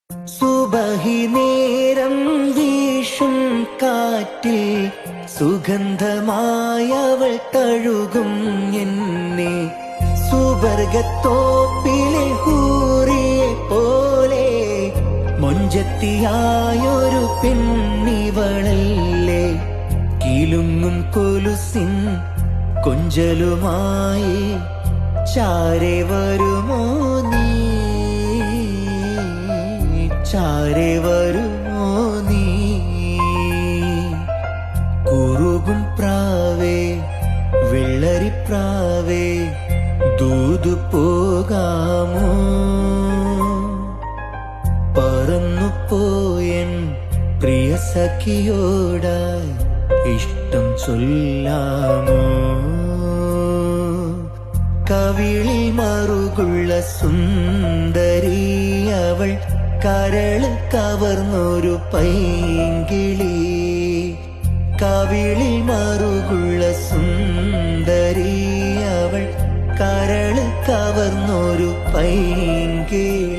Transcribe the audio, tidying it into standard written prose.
സുബഹി നേരം വീശും കാറ്റിൽ സുഗന്ധമായവൾ തഴുകും എന്നെ. സുവർഗത്തോപ്പിലെ ഹൂറിയെ പോലെ മൊഞ്ചത്തിയായൊരു പെണ്ണിവളല്ലേ. കിലുങ്ങും കൊലുസിൻ കൊഞ്ചലുമായി ചാരെ വരുമോ നീ, ചാരെ വരുമോ നീ. കുറുകും പ്രാവേ വെള്ളരിപ്രാവേ ദൂതു പോകാമോ. പറന്നു പോയൻ പ്രിയ സഖിയോടായി ഇഷ്ടം ചൊല്ലാമോ. കവിളിൽ മറുകുള്ള സുന്ദരി അവൾ കരള് കവർന്നൊരു പൈങ്കിളി. കവിളിൽ മറുകുള്ള സുന്ദരി അവൾ കരള് കവർന്നൊരു പൈങ്കിളി.